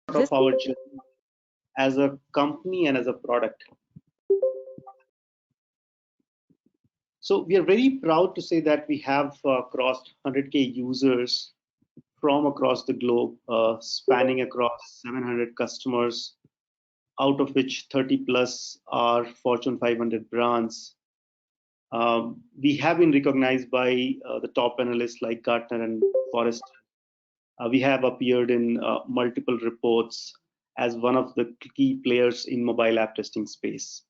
of our journey as a company and as a product. So we are very proud to say that we have crossed 100K users from across the globe, spanning across 700 customers, out of which 30 plus are Fortune 500 brands. We have been recognized by the top analysts like Gartner and Forrester. We have appeared in multiple reports as one of the key players in mobile app testing space.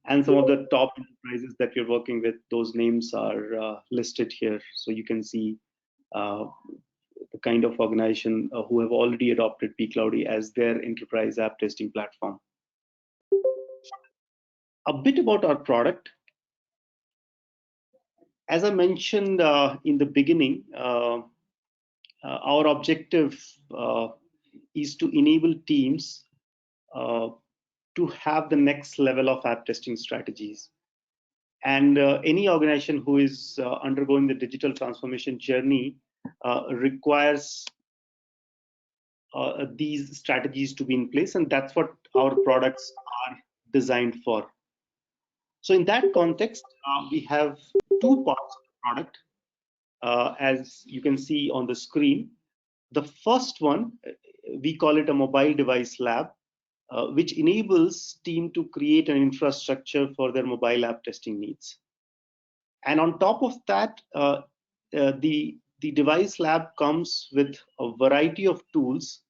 And some of the top enterprises that we're working with, those names are listed here. So you can see the kind of organization who have already adopted pCloudy as their enterprise app testing platform. A bit about our product. As I mentioned in the beginning, our objective is to enable teams to have the next level of app testing strategies. And any organization who is undergoing the digital transformation journey requires these strategies to be in place, and that's what our products are designed for. So in that context, we have two parts of the product, as you can see on the screen. The first one, we call it a mobile device lab, which enables team to create an infrastructure for their mobile app testing needs. And on top of that, the device lab comes with a variety of tools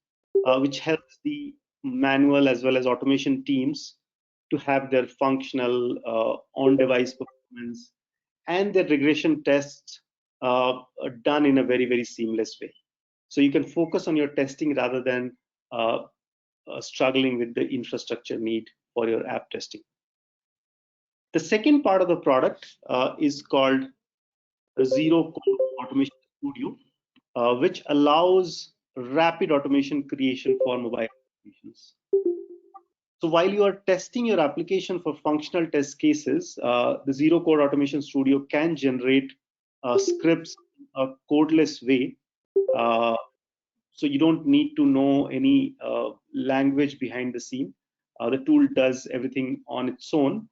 which helps the manual as well as automation teams to have their functional on-device performance and their regression tests done in a very, very seamless way. So you can focus on your testing rather than struggling with the infrastructure need for your app testing. The second part of the product is called the Zero Code Automation Studio, which allows rapid automation creation for mobile applications. So while you are testing your application for functional test cases, the Zero Code Automation Studio can generate scripts in a codeless way. So you don't need to know any language behind the scene. The tool does everything on its own.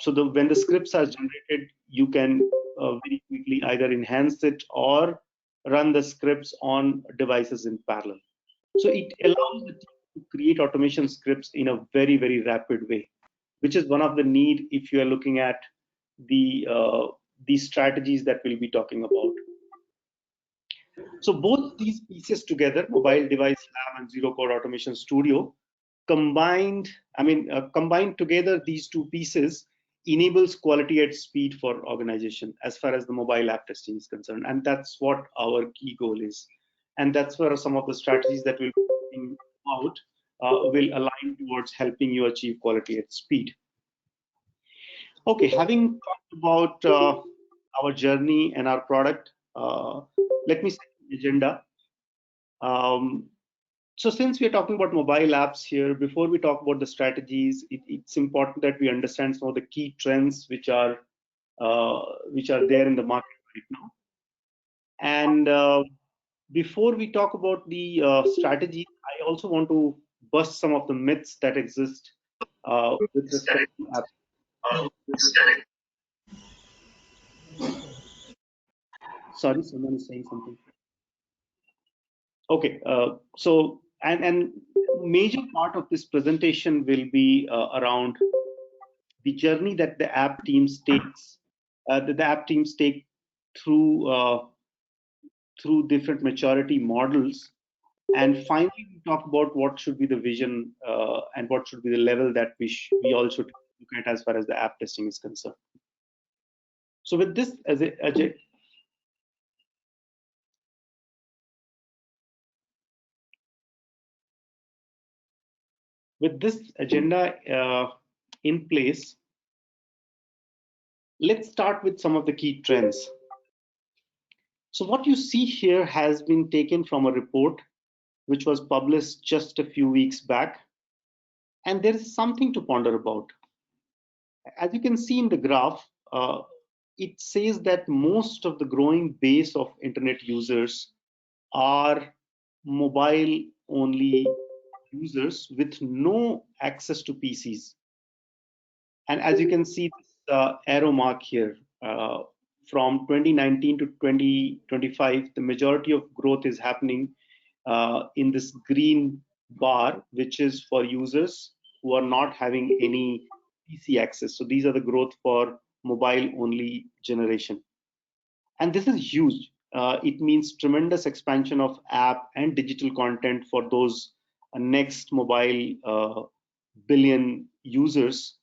So when the scripts are generated, you can very quickly either enhance it or run the scripts on devices in parallel. So it allows the team to create automation scripts in a very, very rapid way, which is one of the need if you are looking at the strategies that we'll be talking about. So both these pieces together, mobile device lab and Zero Code Automation Studio, combined together, these two pieces enables quality at speed for organization as far as the mobile app testing is concerned. And that's what our key goal is. And that's where some of the strategies that we'll be talking about will align towards helping you achieve quality at speed. Okay, having talked about our journey and our product, let me set the agenda. So since we are talking about mobile apps here, before we talk about the strategies, it's important that we understand some of the key trends which are there in the market right now. And before we talk about the strategy, I also want to bust some of the myths that exist with respect to apps. Sorry, someone is saying something. Okay, so and major part of this presentation will be around the journey that the app teams takes, the app teams take through different maturity models, and finally we talk about what should be the vision and what should be the level that we all should look at as far as the app testing is concerned. So with this as a with this agenda in place, let's start with some of the key trends. So what you see here has been taken from a report which was published just a few weeks back, and there is something to ponder about. As you can see in the graph, it says that most of the growing base of internet users are mobile only users with no access to PCs. And as you can see, this arrow mark here, from 2019 to 2025, the majority of growth is happening in this green bar, which is for users who are not having any PC access. So these are the growth for mobile only generation. And this is huge. It means tremendous expansion of app and digital content for those next mobile billion users.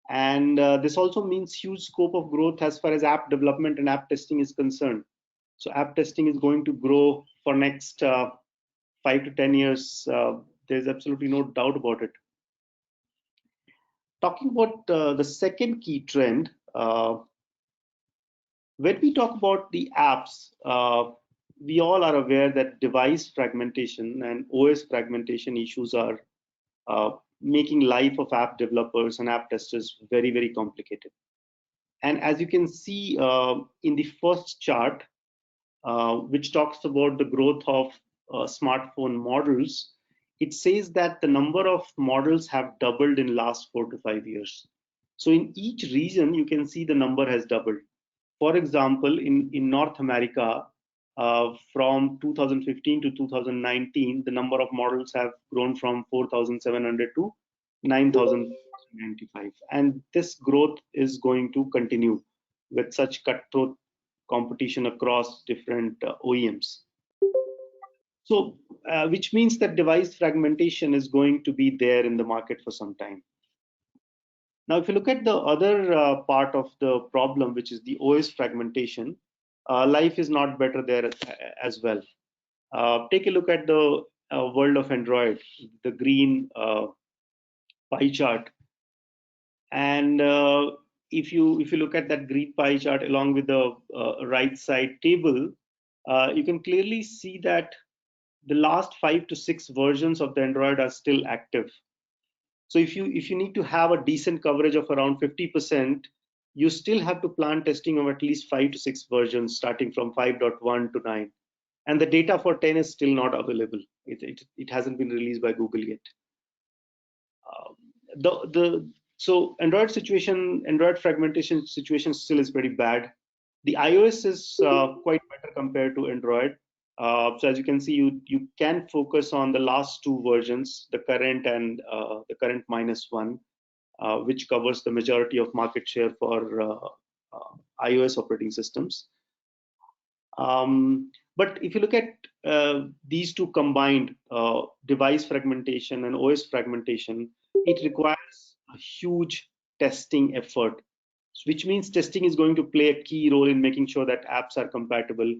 And this also means huge scope of growth as far as app development and app testing is concerned. So app testing is going to grow for next 5 to 10 years. There's absolutely no doubt about it. Talking about the second key trend, when we talk about the apps, we all are aware that device fragmentation and OS fragmentation issues are making life of app developers and app testers very, very complicated. And as you can see in the first chart, which talks about the growth of smartphone models, it says that the number of models have doubled in last 4 to 5 years. So in each region, you can see the number has doubled. For example, in North America, from 2015 to 2019, the number of models have grown from 4,700 to 9,095. And this growth is going to continue with such cutthroat competition across different OEMs. So, which means that device fragmentation is going to be there in the market for some time. Now, if you look at the other part of the problem, which is the OS fragmentation, life is not better there as well. Take a look at the world of Android, the green pie chart, and if you look at that green pie chart along with the right side table, you can clearly see that the last 5 to 6 versions of the Android are still active. So if you need to have a decent coverage of around 50%, you still have to plan testing of at least 5 to 6 versions, starting from 5.1 to 9. And the data for 10 is still not available. It hasn't been released by Google yet. So Android fragmentation situation still is pretty bad. The iOS is quite better compared to Android. So as you can see, you can focus on the last two versions, the current and the current -1, which covers the majority of market share for iOS operating systems. But if you look at these two combined, device fragmentation and OS fragmentation, it requires a huge testing effort, which means testing is going to play a key role in making sure that apps are compatible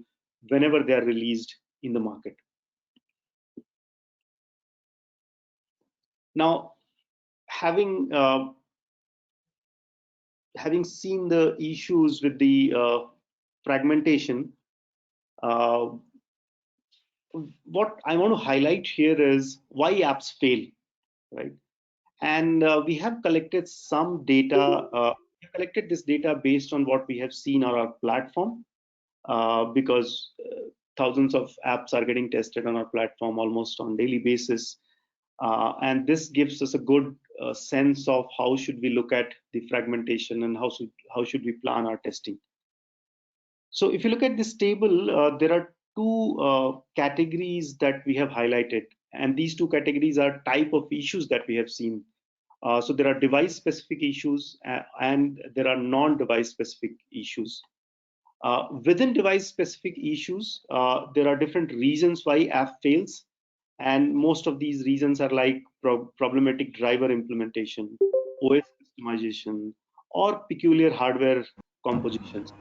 whenever they are released in the market. Now, having seen the issues with the fragmentation, what I want to highlight here is why apps fail, right? And we have collected some data. We have collected this data based on what we have seen on our platform, because thousands of apps are getting tested on our platform almost on daily basis. And this gives us a good sense of how should we look at the fragmentation and how should we plan our testing. So if you look at this table, there are two categories that we have highlighted, and these two categories are type of issues that we have seen. So there are device specific issues and there are non-device specific issues. Within device specific issues, there are different reasons why app fails, and most of these reasons are like problematic driver implementation, OS customization, or peculiar hardware compositions.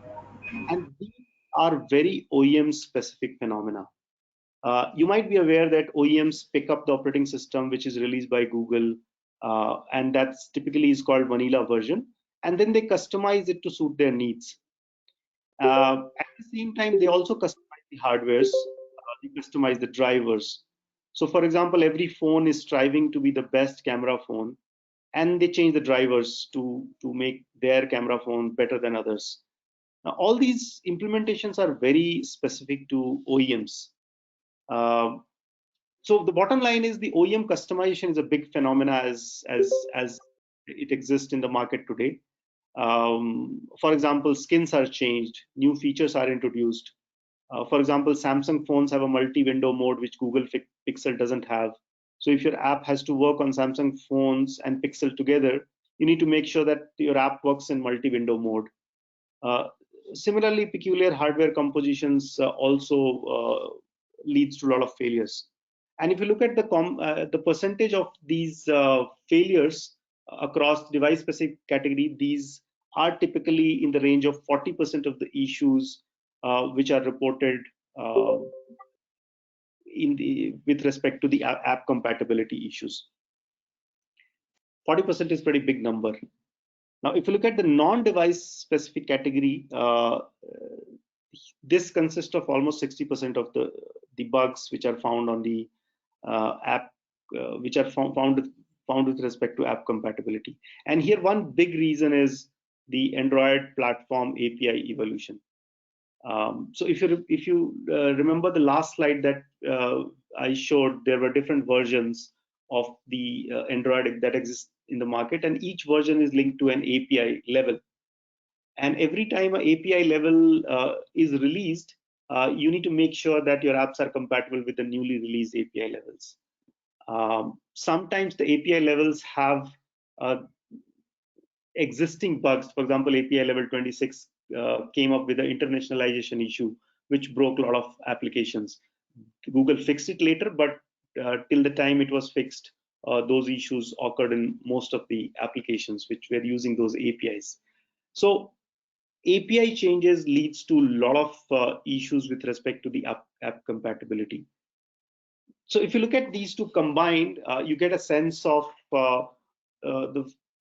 And these are very OEM specific phenomena. You might be aware that OEMs pick up the operating system which is released by Google, and that's typically is called vanilla version, and then they customize it to suit their needs. At the same time, they also customize the hardwares, they customize the drivers. So for example, every phone is striving to be the best camera phone, and they change the drivers to make their camera phone better than others. Now, all these implementations are very specific to OEMs. So the bottom line is the OEM customization is a big phenomena as it exists in the market today. For example, skins are changed, new features are introduced. For example, Samsung phones have a multi-window mode which Google Pixel doesn't have. So if your app has to work on Samsung phones and Pixel together, you need to make sure that your app works in multi-window mode. Uh, Similarly, peculiar hardware compositions also leads to a lot of failures. And if you look at the percentage of these failures across device-specific category, these are typically in the range of 40% of the issues which are reported uh, with respect to the app compatibility issues. 40% is pretty big number. Now, if you look at the non-device specific category, this consists of almost 60% of the bugs which are found on the app, which are found with respect to app compatibility. And here, one big reason is the Android platform API evolution. So if you remember the last slide that I showed, there were different versions of the Android that exist in the market, and each version is linked to an API level. And every time an API level is released, you need to make sure that your apps are compatible with the newly released API levels. Sometimes the API levels have existing bugs. For example, API level 26 came up with an internationalization issue, which broke a lot of applications. Google fixed it later, but till the time it was fixed, those issues occurred in most of the applications which were using those APIs. So API changes leads to a lot of issues with respect to the app compatibility. So if you look at these two combined, you get a sense of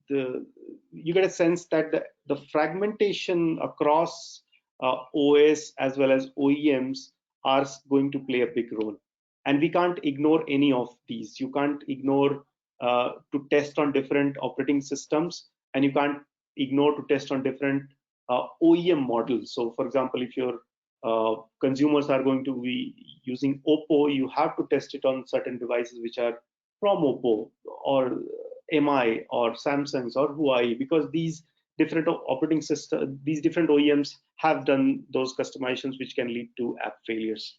you get a sense that the fragmentation across OS as well as OEMs are going to play a big role, and we can't ignore any of these. You can't ignore to test on different operating systems, and you can't ignore to test on different OEM models. So, for example, if your consumers are going to be using Oppo, you have to test it on certain devices which are from Oppo or MI or Samsung's or Huawei, because these different operating system, these different OEMs have done those customizations which can lead to app failures.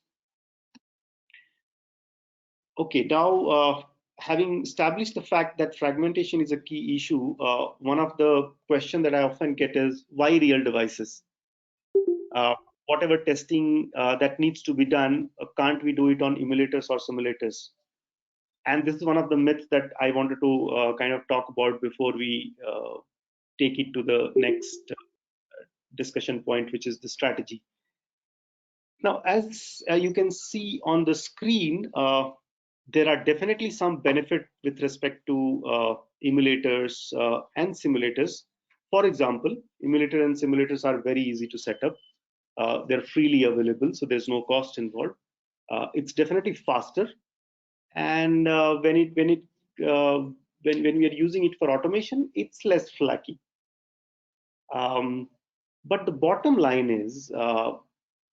Okay, now having established the fact that fragmentation is a key issue, one of the questions that I often get is why real devices? Whatever testing that needs to be done, can't we do it on emulators or simulators? And this is one of the myths that I wanted to kind of talk about before we take it to the next discussion point, which is the strategy. Now, as you can see on the screen, there are definitely some benefit with respect to emulators and simulators. For example, emulator and simulators are very easy to set up. They're freely available, so there's no cost involved. It's definitely faster, and when we are using it for automation, it's less flaky. But the bottom line is,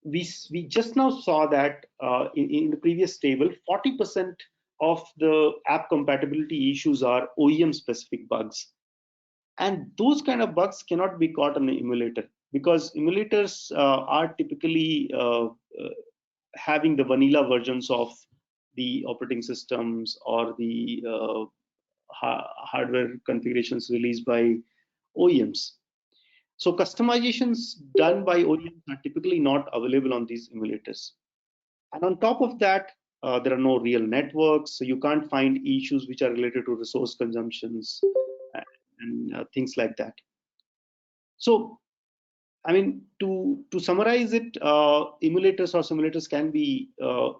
we just now saw that in the previous table, 40% of the app compatibility issues are OEM specific bugs, and those kind of bugs cannot be caught on an emulator, because emulators are typically having the vanilla versions of the operating systems or the hardware configurations released by OEMs. So customizations done by OEMs are typically not available on these emulators. And on top of that, there are no real networks, so you can't find issues which are related to resource consumptions and things like that. So, I mean, to summarize it, emulators or simulators can be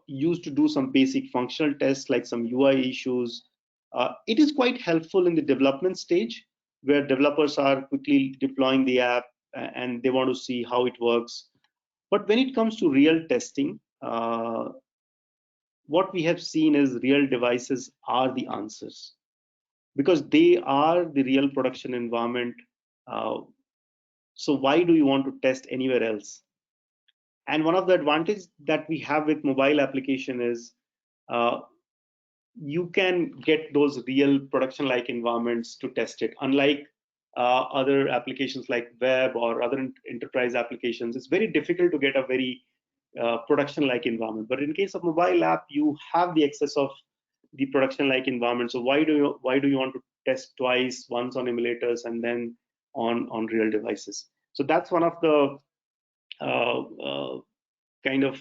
used to do some basic functional tests like some UI issues. It is quite helpful in the development stage, where developers are quickly deploying the app and they want to see how it works. But when it comes to real testing, what we have seen is real devices are the answers, because they are the real production environment. So why do you want to test anywhere else? And one of the advantages that we have with mobile application is you can get those real production-like environments to test it. Unlike other applications like web or other enterprise applications, it's very difficult to get a very production-like environment. But in case of mobile app, you have the access of the production-like environment. So why do you want to test twice, once on emulators and then on real devices? So that's one of the kind of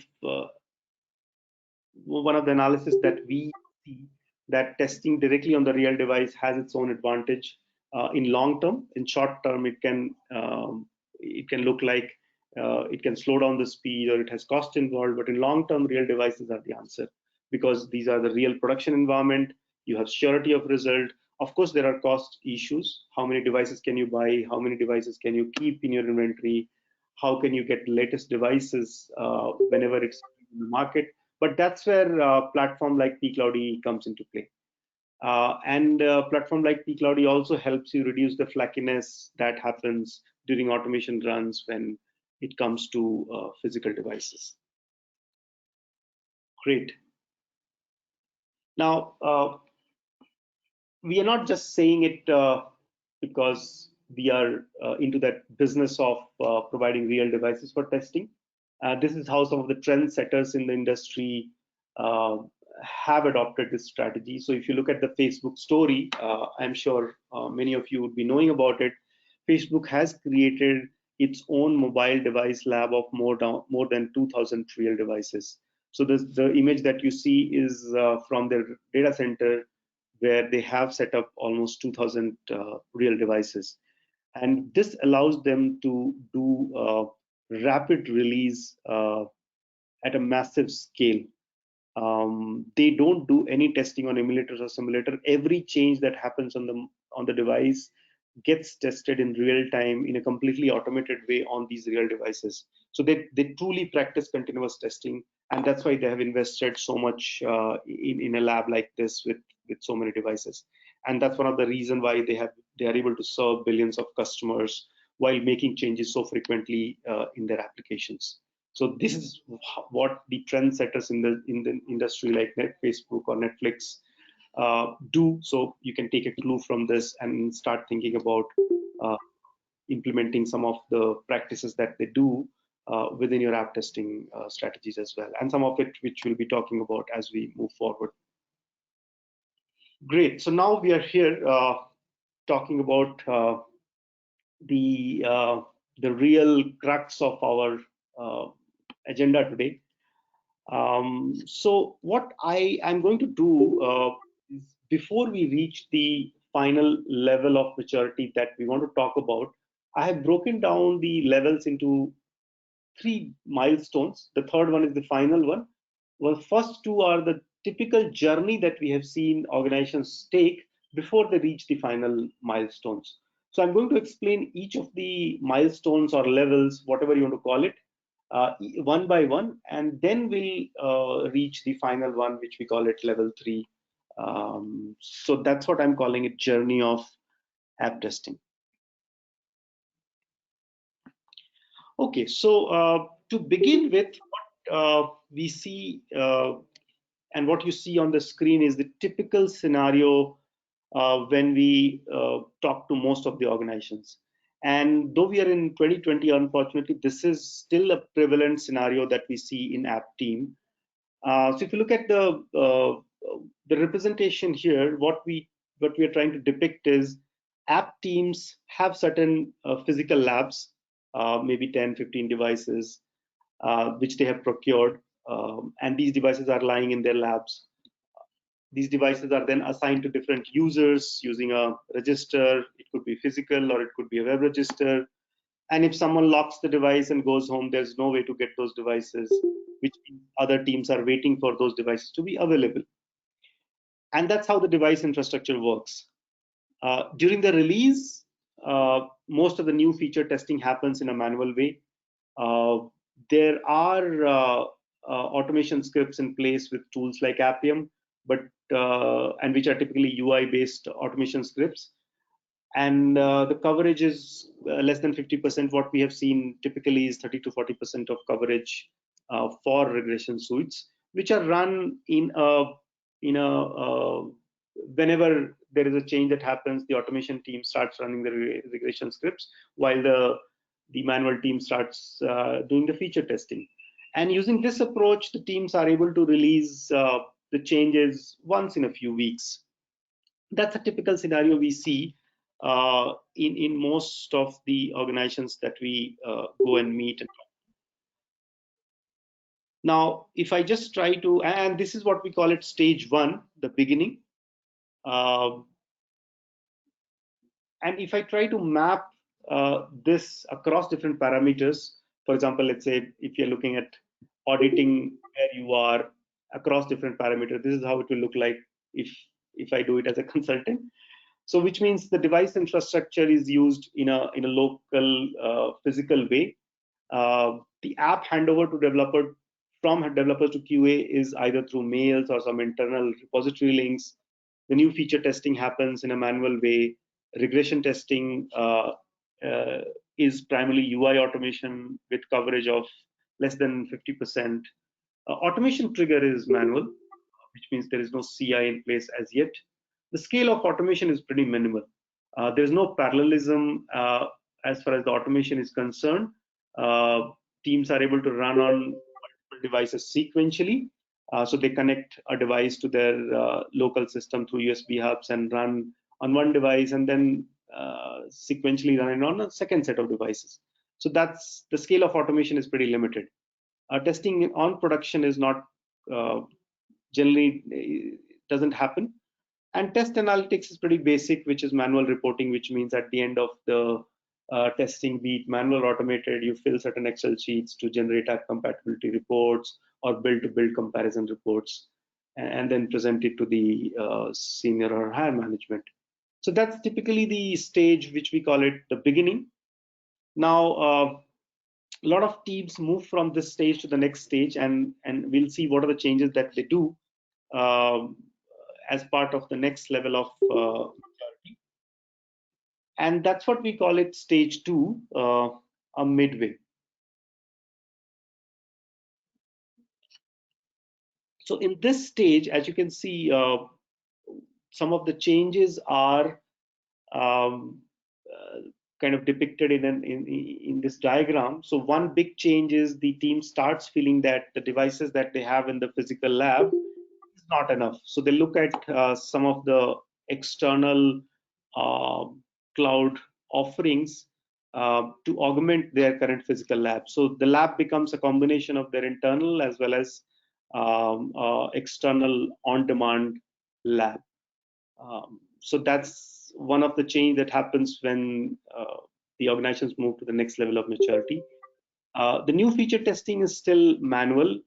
one of the analysis that we see, that testing directly on the real device has its own advantage in long term. In short term, it can look like it can slow down the speed or it has cost involved, but in long term, real devices are the answer, because these are the real production environment. You have surety of result. Of course, there are cost issues. How many devices can you buy? How many devices can you keep in your inventory? How can you get latest devices whenever it's in the market? But that's where platform like pCloudy comes into play. And platform like pCloudy also helps you reduce the flakiness that happens during automation runs when it comes to physical devices. Great. Now, we are not just saying it because we are into that business of providing real devices for testing. This is how some of the trendsetters in the industry have adopted this strategy. So if you look at the Facebook story, I'm sure many of you would be knowing about it. Facebook has created its own mobile device lab of more than 2,000 real devices. So the image that you see is from their data center, where they have set up almost 2,000 real devices. And this allows them to do rapid release at a massive scale. They don't do any testing on emulators or simulator. Every change that happens on the device gets tested in real time in a completely automated way on these real devices. So they truly practice continuous testing, and that's why they have invested so much in a lab like this with so many devices. And that's one of the reasons why they are able to serve billions of customers while making changes so frequently in their applications. So this is what the trendsetters in the industry like Facebook or Netflix do. So you can take a clue from this and start thinking about implementing some of the practices that they do within your app testing strategies as well, and some of it which we'll be talking about as we move forward. Great. So now we are here talking about the real crux of our agenda today. So what I'm going to do is, before we reach the final level of maturity that we want to talk about, I have broken down the levels into 3 milestones. The third one is the final one. Well, first 2 are the typical journey that we have seen organizations take before they reach the final milestones. So I'm going to explain each of the milestones or levels, whatever you want to call it, one by one, and then we'll reach the final one, which we call it level 3. So that's what I'm calling it, journey of app testing. Okay, so to begin with, what we see and what you see on the screen is the typical scenario when we talk to most of the organizations. And though we are in 2020, unfortunately, this is still a prevalent scenario that we see in app team. So if you look at the representation here, what we are trying to depict is app teams have certain physical labs, maybe 10, 15 devices, which they have procured, and these devices are lying in their labs. These devices are then assigned to different users using a register. It could be physical or it could be a web register. And if someone locks the device and goes home, there's no way to get those devices, which means other teams are waiting for those devices to be available. And that's how the device infrastructure works. During the release, most of the new feature testing happens in a manual way. There are automation scripts in place with tools like Appium, and which are typically UI-based automation scripts. And the coverage is less than 50%. What we have seen typically is 30 to 40% of coverage for regression suites, which are run in a whenever there is a change that happens, the automation team starts running the regression scripts, while the manual team starts doing the feature testing. And using this approach, the teams are able to release the changes once in a few weeks. That's a typical scenario we see in most of the organizations that we go and meet. Now, if I just try to, and this is what we call it stage one, the beginning. And if I try to map this across different parameters, for example, let's say if you're looking at auditing where you are across different parameters, this is how it will look like if I do it as a consultant. So which means the device infrastructure is used in a local physical way. The app handover to developer from developers to QA is either through mails or some internal repository links. The new feature testing happens in a manual way. Regression testing is primarily UI automation with coverage of less than 50%. Automation trigger is manual, which means there is no CI in place as yet. The scale of automation is pretty minimal. There is no parallelism as far as the automation is concerned. Teams are able to run on multiple devices sequentially. So they connect a device to their local system through USB hubs and run on one device, and then sequentially run it on a second set of devices. So that's the scale of automation is pretty limited. Testing on production is not generally doesn't happen. And test analytics is pretty basic, which is manual reporting, which means at the end of the testing, be it manual or automated, you fill certain Excel sheets to generate app compatibility reports or build-to-build comparison reports, and then present it to the senior or higher management. So that's typically the stage which we call it the beginning. Now, a lot of teams move from this stage to the next stage, and we'll see what are the changes that they do as part of the next level of maturity. And that's what we call it stage two, a midway. So in this stage, as you can see, some of the changes are kind of depicted in this diagram. So one big change is the team starts feeling that the devices that they have in the physical lab is not enough. So they look at some of the external cloud offerings to augment their current physical lab. So the lab becomes a combination of their internal as well as external on-demand lab. So that's one of the change that happens when the organizations move to the next level of maturity. The new feature testing is still manual,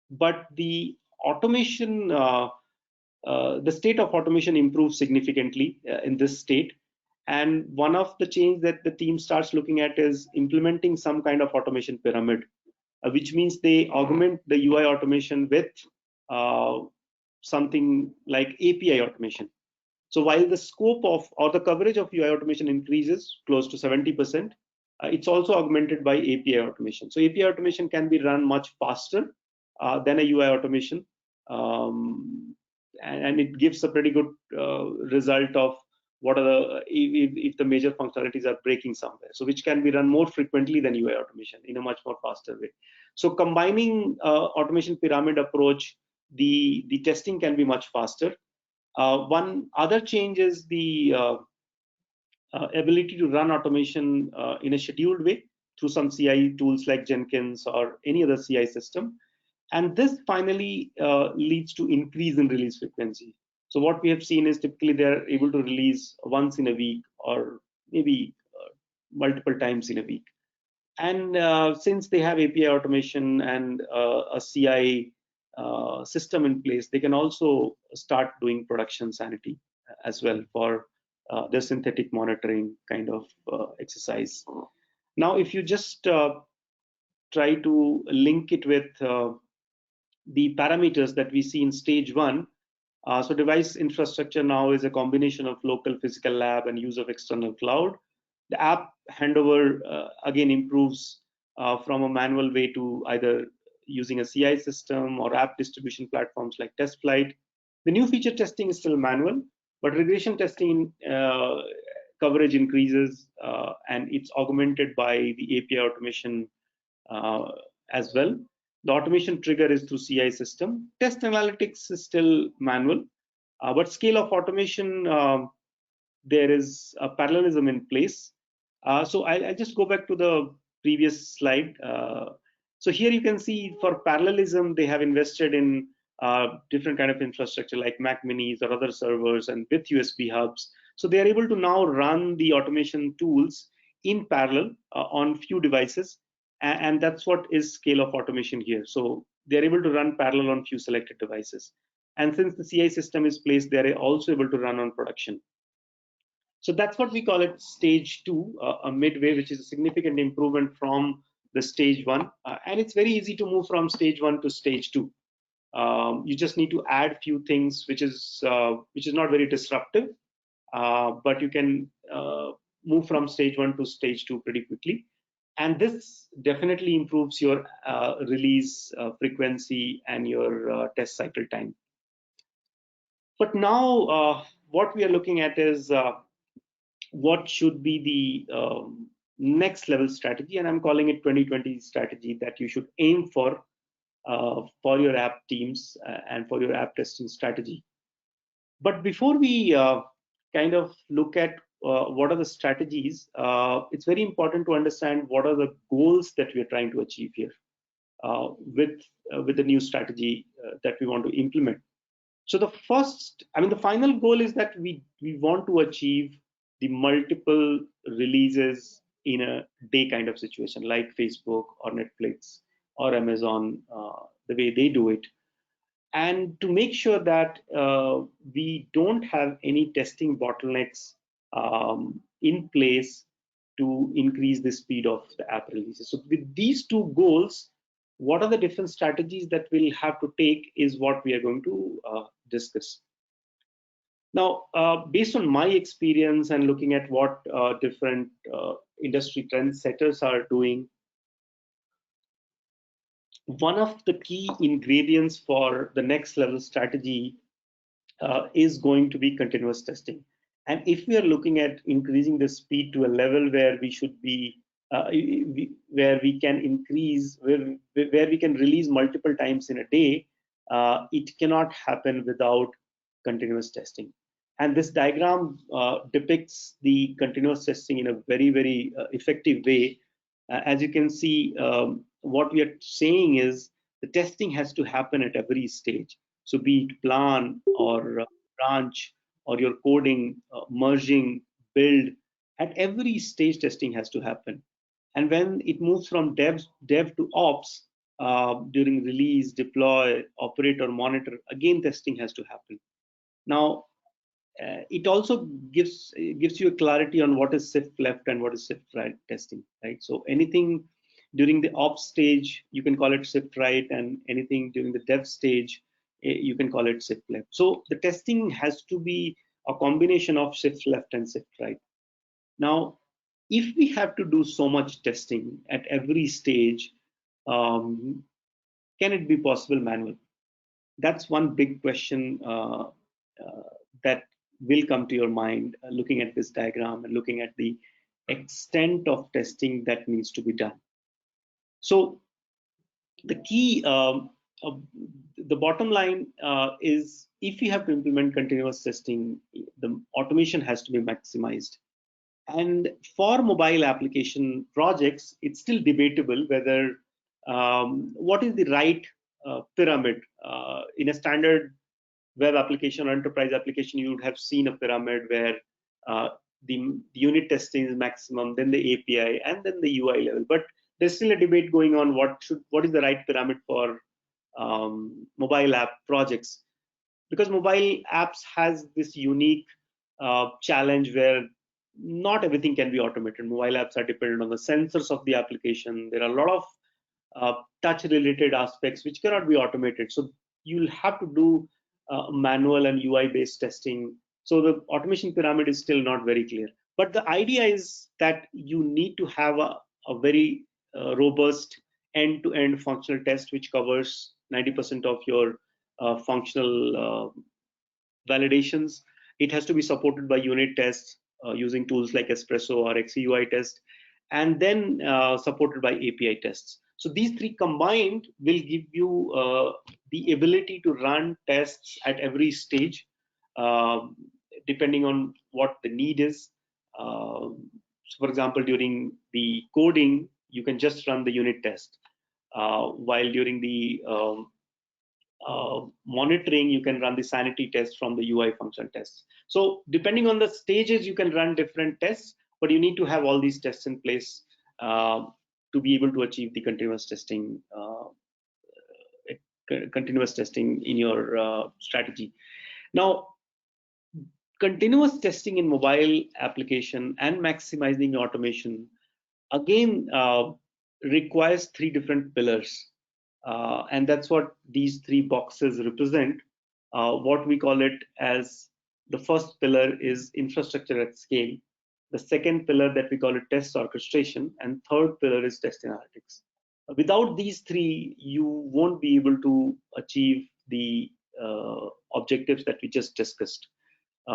but the automation, the state of automation improves significantly in this state. And one of the change that the team starts looking at is implementing some kind of automation pyramid, which means they augment the UI automation with something like API automation. So while the scope of or the coverage of UI automation increases close to 70%, it's also augmented by API automation. So API automation can be run much faster than a UI automation, and it gives a pretty good result of what are the if the major functionalities are breaking somewhere. So which can be run more frequently than UI automation in a much more faster way. So combining automation pyramid approach, the testing can be much faster. One other change is the ability to run automation in a scheduled way through some CI tools like Jenkins or any other CI system. And this finally leads to increase in release frequency. So what we have seen is typically they're able to release once in a week or maybe multiple times in a week. And since they have API automation and a CI system in place, they can also start doing production sanity as well for their synthetic monitoring kind of exercise. Now, if you just try to link it with the parameters that we see in stage one, so device infrastructure now is a combination of local physical lab and use of external cloud. The app handover again improves from a manual way to either using a CI system or app distribution platforms like TestFlight. The new feature testing is still manual, but regression testing coverage increases, and it's augmented by the API automation as well. The automation trigger is through CI system. Test analytics is still manual, but scale of automation, there is a parallelism in place. So I'll just go back to the previous slide. So here you can see for parallelism, they have invested in different kind of infrastructure like Mac Minis or other servers and with USB hubs. So they are able to now run the automation tools in parallel on few devices. And that's what is scale of automation here. So they're able to run parallel on few selected devices. And since the CI system is placed, they're also able to run on production. So that's what we call it stage 2, a midway, which is a significant improvement from the stage 1. And it's very easy to move from stage 1 to stage 2. You just need to add few things, which is not very disruptive, but you can move from stage 1 to stage 2 pretty quickly. And this definitely improves your release frequency and your test cycle time. But now what we are looking at is what should be the next level strategy, and I'm calling it 2020 strategy that you should aim for your app teams and for your app testing strategy. But before we kind of look at what are the strategies, it's very important to understand what are the goals that we are trying to achieve here with the new strategy that we want to implement. So the final goal is that we want to achieve the multiple releases in a day kind of situation, like Facebook or Netflix or Amazon, the way they do it. And to make sure that we don't have any testing bottlenecks in place to increase the speed of the app releases. So with these two goals, what are the different strategies that we'll have to take is what we are going to discuss. Now, based on my experience and looking at what different industry trendsetters are doing, one of the key ingredients for the next level strategy is going to be continuous testing. And if we are looking at increasing the speed to a level where we should be, where we can increase, where we can release multiple times in a day, it cannot happen without continuous testing. And this diagram depicts the continuous testing in a very, very effective way. As you can see, what we are saying is the testing has to happen at every stage. So be it plan or branch or your coding, merging, build, at every stage testing has to happen. And when it moves from dev to ops, during release, deploy, operate or monitor, again testing has to happen. Now, it also gives you a clarity on what is shift left and what is shift right testing, right? So anything during the ops stage, you can call it shift right, and anything during the dev stage, you can call it shift left. So the testing has to be a combination of shift left and shift right. Now, if we have to do so much testing at every stage, can it be possible manual? That's one big question that will come to your mind looking at this diagram and looking at the extent of testing that needs to be done. So the key, the bottom line is if you have to implement continuous testing, the automation has to be maximized. And for mobile application projects, it's still debatable whether what is the right pyramid. In a standard web application or enterprise application, you would have seen a pyramid where the unit testing is maximum, then the API, and then the UI level. But there's still a debate going on what is the right pyramid for mobile app projects, because mobile apps has this unique challenge where not everything can be automated. Mobile apps are dependent on the sensors of the application. There are a lot of touch-related aspects which cannot be automated. So you'll have to do manual and UI-based testing. So the automation pyramid is still not very clear. But the idea is that you need to have a very robust end-to-end functional test, which covers 90% of your functional validations. It has to be supported by unit tests using tools like Espresso or XUI test, and then supported by API tests. So these three combined will give you the ability to run tests at every stage, depending on what the need is. So for example, during the coding, you can just run the unit test, while during the monitoring, you can run the sanity test from the UI function tests. So depending on the stages, you can run different tests, but you need to have all these tests in place to be able to achieve the continuous testing in your strategy. Now, continuous testing in mobile application and maximizing automation again requires three different pillars. And that's what these three boxes represent. What we call it as the first pillar is infrastructure at scale. The second pillar that we call it test orchestration, and third pillar is test analytics. Without these three, you won't be able to achieve the objectives that we just discussed.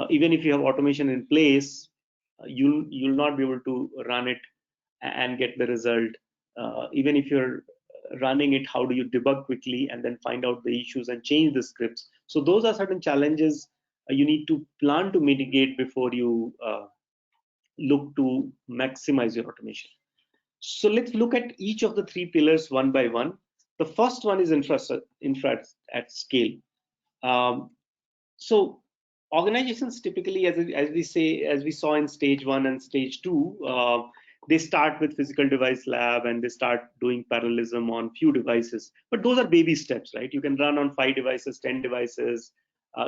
Even if you have automation in place, you'll not be able to run it and get the result. Even if you're running it, how do you debug quickly and then find out the issues and change the scripts? So those are certain challenges you need to plan to mitigate before you look to maximize your automation. So let's look at each of the three pillars one by one. The first one is infra at scale. So organizations typically, as we saw in stage 1 and stage 2, they start with physical device lab and they start doing parallelism on few devices. But those are baby steps, right? You can run on 5 devices, 10 devices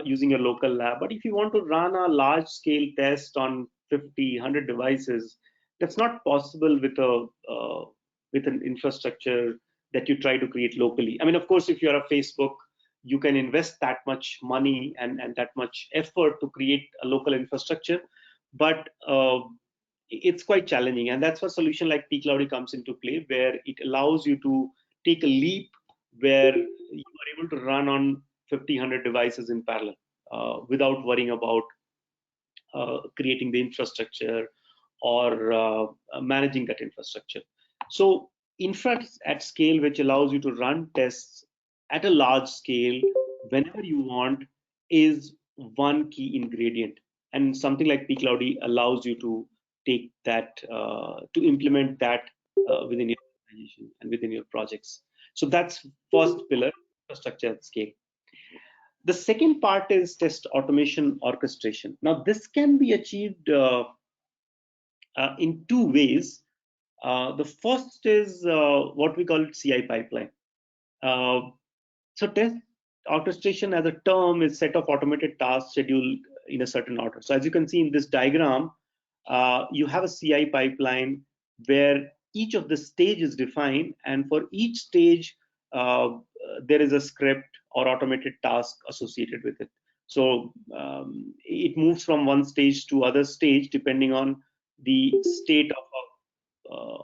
using a local lab. But if you want to run a large scale test on 50, 100 devices, that's not possible with an infrastructure that you try to create locally. I mean, of course, if you're a Facebook, you can invest that much money and that much effort to create a local infrastructure, but it's quite challenging. And that's where a solution like pCloudy comes into play, where it allows you to take a leap where you are able to run on 50, 100 devices in parallel without worrying about creating the infrastructure or managing that infrastructure. So infra at scale, which allows you to run tests at a large scale whenever you want, is one key ingredient. And something like pCloudy allows you to take that, to implement that within your organization and within your projects. So that's first pillar, infrastructure at scale. The second part is test automation orchestration. Now, this can be achieved in two ways. The first is what we call it CI pipeline. So test orchestration as a term is set of automated tasks scheduled in a certain order. So as you can see in this diagram, you have a CI pipeline where each of the stage is defined, and for each stage there is a script or automated task associated with it. So it moves from one stage to other stage depending on the state of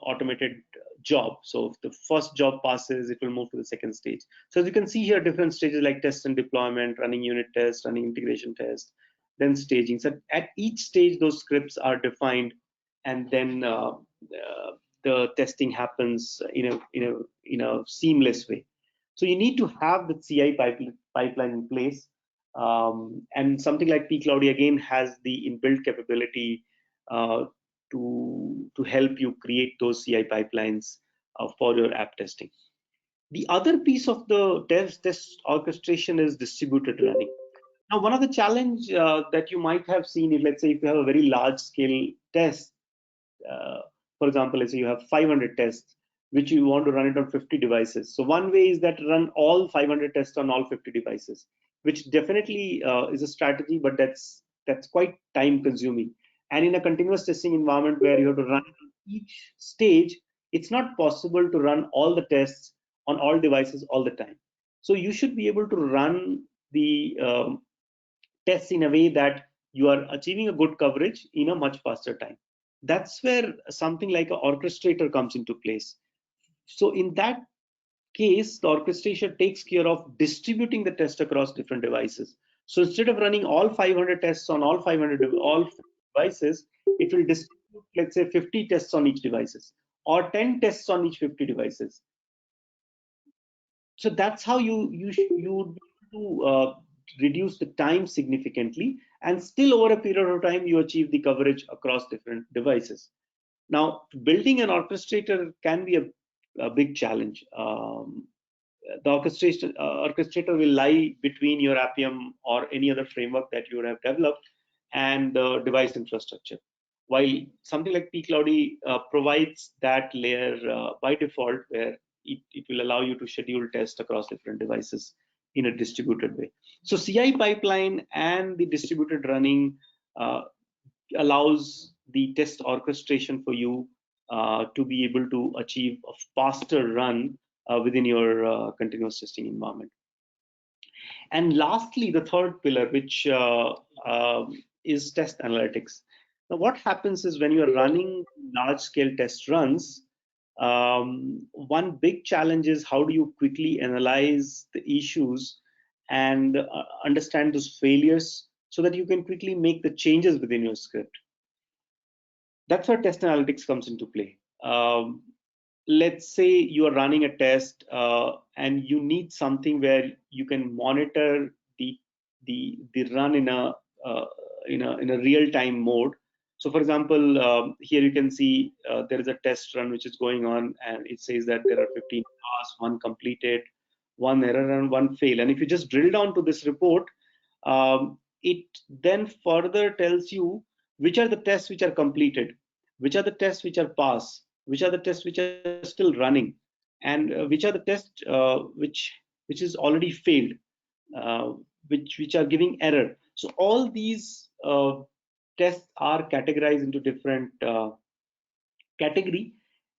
automated job. So if the first job passes, it will move to the second stage. So as you can see here, different stages like test and deployment, running unit tests, running integration tests, then staging. So at each stage, those scripts are defined, and then the testing happens in a seamless way. So you need to have the CI pipeline in place, and something like pCloudy again has the inbuilt capability to help you create those CI pipelines for your app testing. The other piece of the test orchestration is distributed running. Now, one of the challenge that you might have seen is, let's say, if you have a very large scale test, for example, let's say you have 500 tests, which you want to run it on 50 devices. So one way is that run all 500 tests on all 50 devices, which definitely is a strategy, but that's quite time consuming. And in a continuous testing environment where you have to run each stage, it's not possible to run all the tests on all devices all the time. So you should be able to run the tests in a way that you are achieving a good coverage in a much faster time. That's where something like an orchestrator comes into place. So in that case, the orchestration takes care of distributing the test across different devices. So instead of running all 500 tests on all 500 all devices, it will distribute, let's say, 50 tests on each devices or 10 tests on each 50 devices. So that's how you would be able to reduce the time significantly, and still over a period of time you achieve the coverage across different devices. Now, building an orchestrator can be a big challenge. The orchestrator will lie between your Appium or any other framework that you would have developed and the device infrastructure. While something like pCloudy provides that layer by default, where it will allow you to schedule tests across different devices in a distributed way. So CI pipeline and the distributed running allows the test orchestration for you to be able to achieve a faster run within your continuous testing environment. And lastly, the third pillar, which is test analytics. Now, what happens is when you're running large-scale test runs, one big challenge is how do you quickly analyze the issues and understand those failures so that you can quickly make the changes within your script. That's where test analytics comes into play. Let's say you are running a test and you need something where you can monitor the run in a real-time mode. So, for example, here you can see there is a test run which is going on, and it says that there are 15 tasks, one completed, one error, and one fail. And if you just drill down to this report, it then further tells you which are the tests which are completed, which are the tests which are passed, which are the tests which are still running, and which are the tests which is already failed, which are giving error. So all these tests are categorized into different category,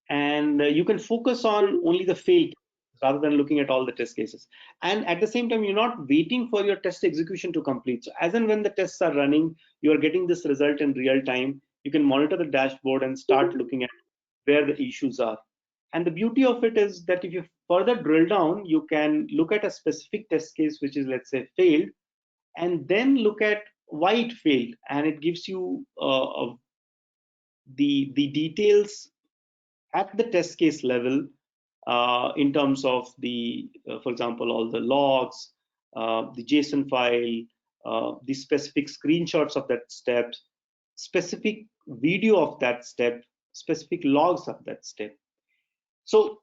and you can focus on only the failed rather than looking at all the test cases. And at the same time, you're not waiting for your test execution to complete. So as and when the tests are running, you are getting this result in real time. You can monitor the dashboard and start looking at where the issues are. And the beauty of it is that if you further drill down, you can look at a specific test case, which is, let's say, failed, and then look at why it failed. And it gives you the details at the test case level in terms of the, for example, all the logs, the JSON file, the specific screenshots of that step, specific video of that step, specific logs of that step. So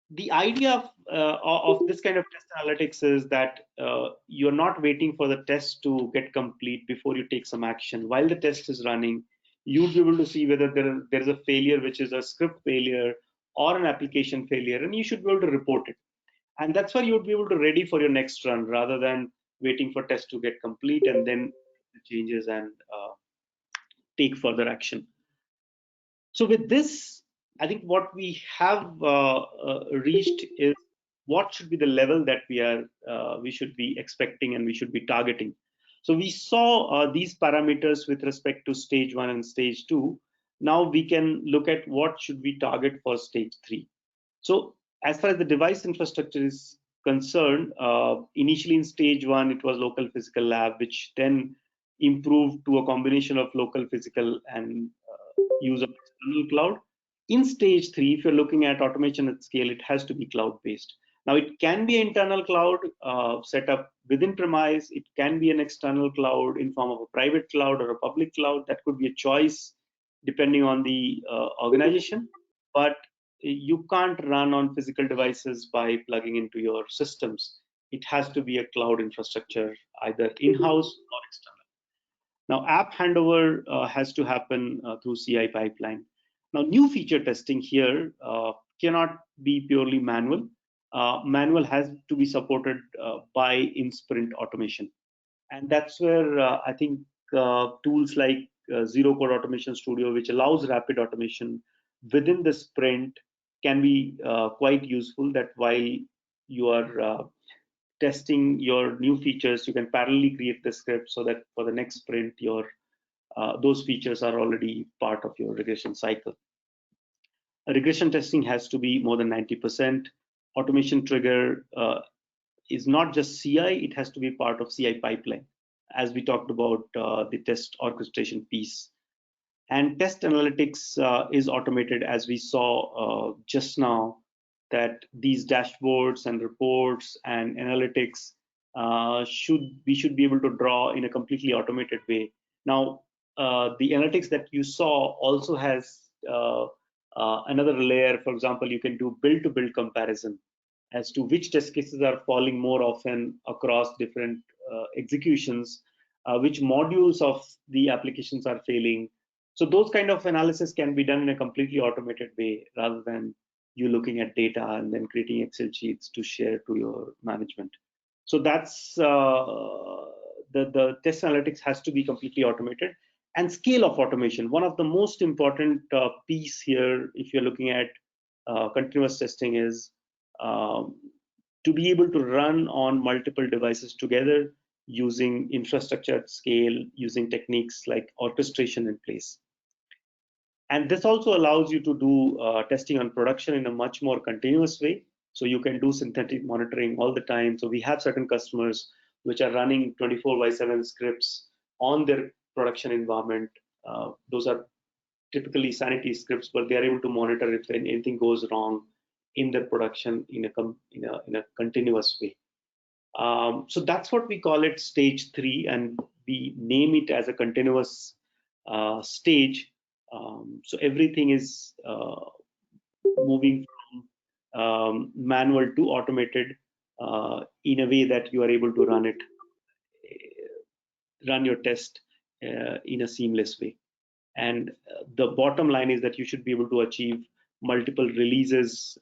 the idea of this kind of test analytics is that you're not waiting for the test to get complete before you take some action. While the test is running, you'll be able to see whether there is a failure, which is a script failure or an application failure, and you should be able to report it. And that's where you would be able to ready for your next run rather than waiting for test to get complete and then the changes and take further action. So with this, I think what we have reached is what should be the level that we should be expecting and we should be targeting. So we saw these parameters with respect to stage 1 and stage 2. Now we can look at what should we target for stage 3. So as far as the device infrastructure is concerned, initially in stage 1, it was local physical lab, which then improved to a combination of local physical and use of external cloud. In stage 3, if you're looking at automation at scale, it has to be cloud-based. Now, it can be an internal cloud set up within premise. It can be an external cloud in form of a private cloud or a public cloud. That could be a choice depending on the organization. But you can't run on physical devices by plugging into your systems. It has to be a cloud infrastructure, either in-house or external. Now, app handover has to happen through CI pipeline. Now, new feature testing here cannot be purely manual. Manual has to be supported by in-sprint automation. And that's where I think tools like Zero Code Automation Studio, which allows rapid automation within the sprint, can be quite useful. That while you are testing your new features, you can parallelly create the script so that for the next sprint, your those features are already part of your regression cycle. Regression testing has to be more than 90%. automation trigger is not just CI, it has to be part of CI pipeline, as we talked about the test orchestration piece. And test analytics is automated, as we saw just now, that these dashboards and reports and analytics we should be able to draw in a completely automated way. Now, the analytics that you saw also has another layer. For example, you can do build-to-build comparison as to which test cases are falling more often across different executions, which modules of the applications are failing. So those kind of analysis can be done in a completely automated way, rather than you looking at data and then creating Excel sheets to share to your management. So that's the test analytics has to be completely automated. And scale of automation, one of the most important piece here, if you're looking at continuous testing, is to be able to run on multiple devices together using infrastructure at scale, using techniques like orchestration in place. And this also allows you to do testing on production in a much more continuous way. So you can do synthetic monitoring all the time. So we have certain customers which are running 24/7 scripts on their production environment. Those are typically sanity scripts, but they are able to monitor if anything goes wrong in their production in a continuous way. So that's what we call it, stage 3, and we name it as a continuous stage. So everything is moving from manual to automated in a way that you are able to run your test in a seamless way. And the bottom line is that you should be able to achieve multiple releases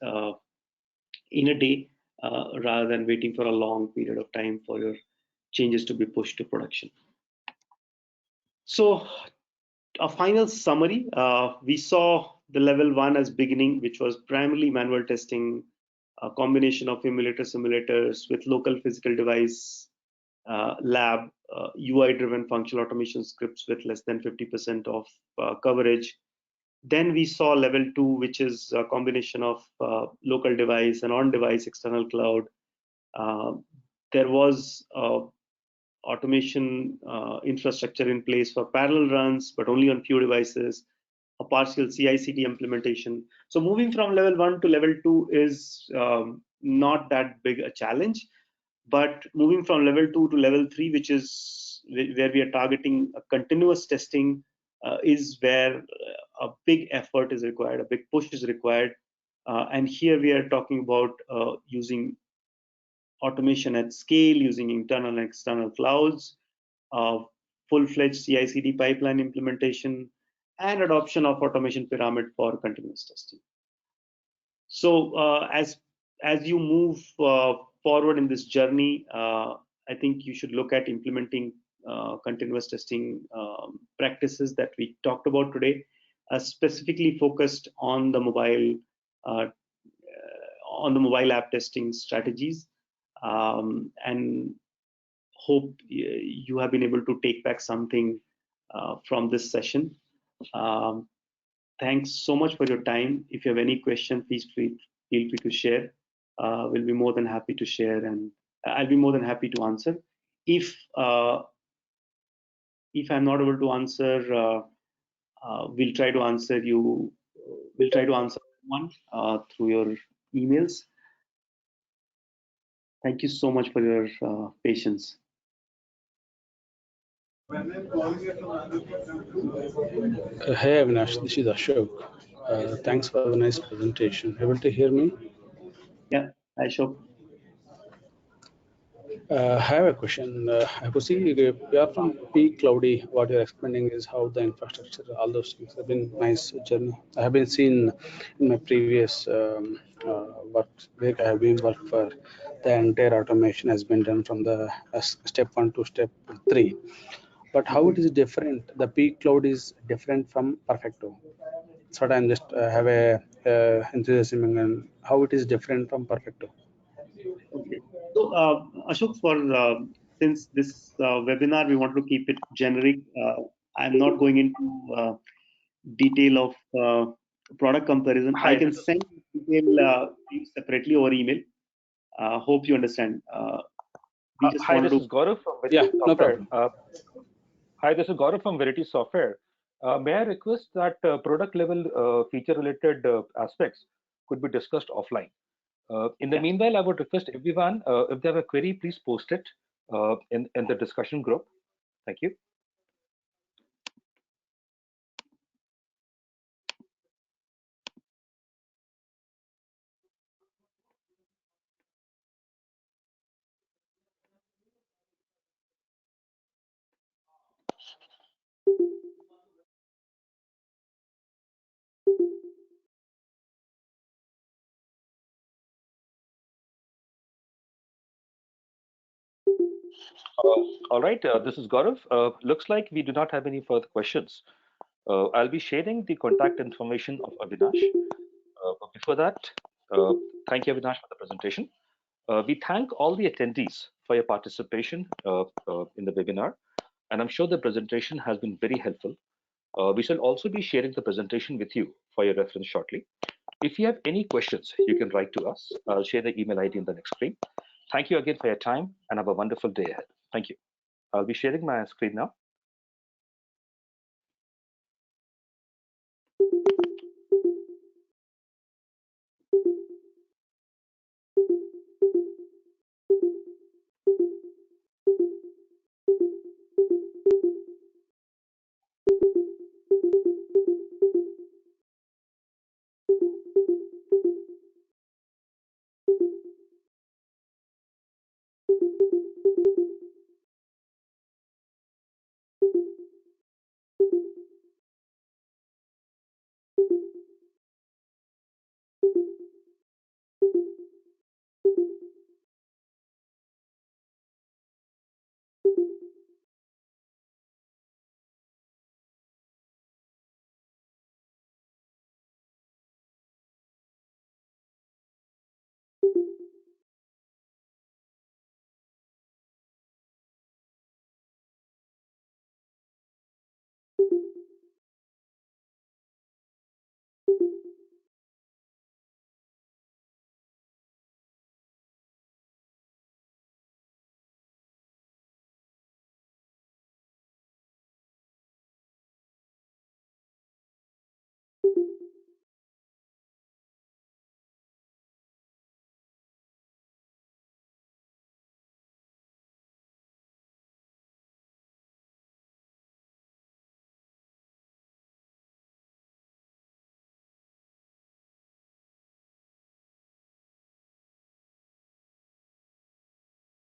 in a day, rather than waiting for a long period of time for your changes to be pushed to production. So a final summary, we saw the level 1 as beginning, which was primarily manual testing, a combination of emulator simulators with local physical device lab, UI driven functional automation scripts with less than 50% of coverage. Then we saw level 2, which is a combination of local device and on-device external cloud. There was automation infrastructure in place for parallel runs, but only on few devices, a partial CI/CD implementation. So moving from level 1 to level 2 is not that big a challenge, but moving from level 2 to level 3, which is where we are targeting a continuous testing, is where a big effort is required, a big push is required. And here we are talking about using automation at scale, using internal and external clouds, full-fledged CI/CD pipeline implementation, and adoption of automation pyramid for continuous testing. So as you move forward in this journey, I think you should look at implementing continuous testing practices that we talked about today, specifically focused on the mobile app testing strategies, and hope you have been able to take back something from this session. Thanks so much for your time. If you have any question, please feel free to share. We'll be more than happy to share, and I'll be more than happy to answer. If I'm not able to answer, we'll try to answer you. We'll try to answer one through your emails. Thank you so much for your patience. Hey Avinash, this is Ashok. Thanks for the nice presentation. Able to hear me? Yeah, Ashok. I have a question. I could see you are from pCloudy. What you're explaining is how the infrastructure, all those things have been nice journey. I have been seen in my previous work where I have been worked for. The entire automation has been done from the step 1 to step 3. But how it is different? The pCloud is different from Perfecto. So I'm just have a enthusiasm and how it is different from Perfecto. Okay. So Ashok, for since this webinar we want to keep it generic, I'm not going into detail of product comparison. Hi, I can send detail to you separately over email. Hope you understand. We just hi, wanted this to. is Gaurav from Yeah, Verity no Software. problem. Hi, this is Gaurav from Verity Software. May I request that product level feature related aspects could be discussed offline? In the Yeah. meanwhile, I would request everyone, if they have a query, please post it in the discussion group. Thank you. All right, this is Gaurav. Looks like we do not have any further questions. I'll be sharing the contact information of Avinash. But before that, uh, thank you, Avinash, for the presentation. We thank all the attendees for your participation in the webinar, and I'm sure the presentation has been very helpful. We shall also be sharing the presentation with you for your reference shortly. If you have any questions, you can write to us. I'll share the email ID in the next screen. Thank you again for your time and have a wonderful day ahead. Thank you. I'll be sharing my screen now.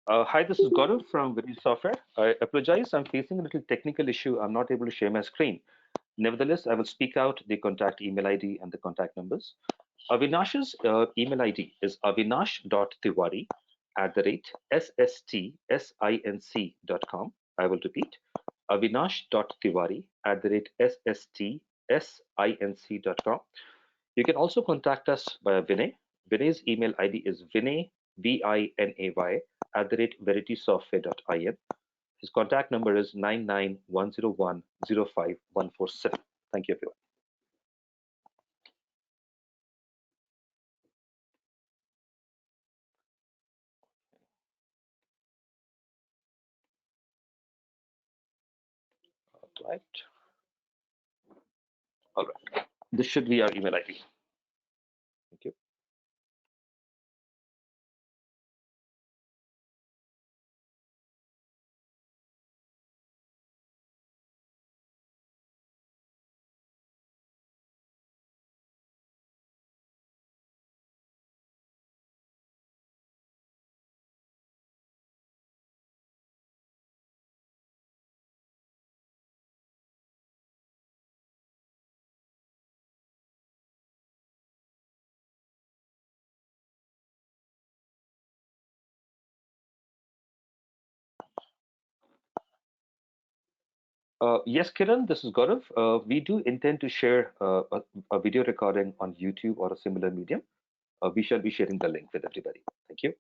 Hi, this is Gaurav from Viri Software. I apologize, I'm facing a little technical issue. I'm not able to share my screen. Nevertheless, I will speak out the contact email ID and the contact numbers. Avinash's email ID is avinash.tiwari@sstsinc.com. I will repeat, avinash.tiwari@sstsinc.com. You can also contact us via Vinay. Vinay's email ID is Vinay, Vinay, @veritysoftware.in. His contact number is 991010547. Thank you, everyone. Right. All right. This should be our email ID. Thank you. Yes, Kiran, this is Gaurav. We do intend to share a video recording on YouTube or a similar medium. We shall be sharing the link with everybody. Thank you.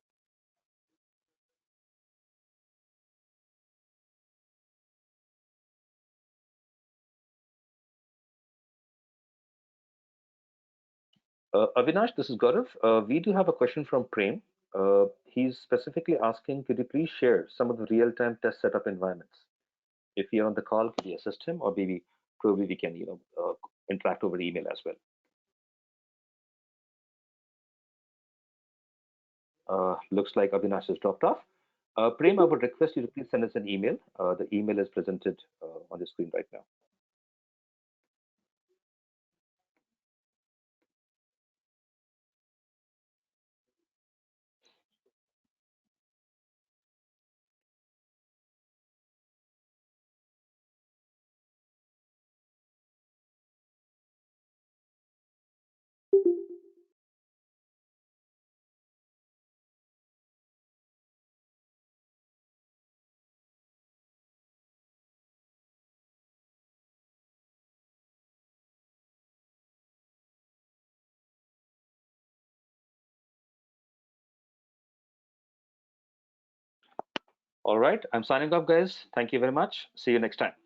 Avinash, this is Gaurav. We do have a question from Prem. He's specifically asking, could you please share some of the real-time test setup environments? If you're on the call, could you assist him, or maybe probably we can, interact over email as well. Looks like Avinash has dropped off. Prem, I would request you to please send us an email. The email is presented on the screen right now. All right, I'm signing off, guys. Thank you very much. See you next time.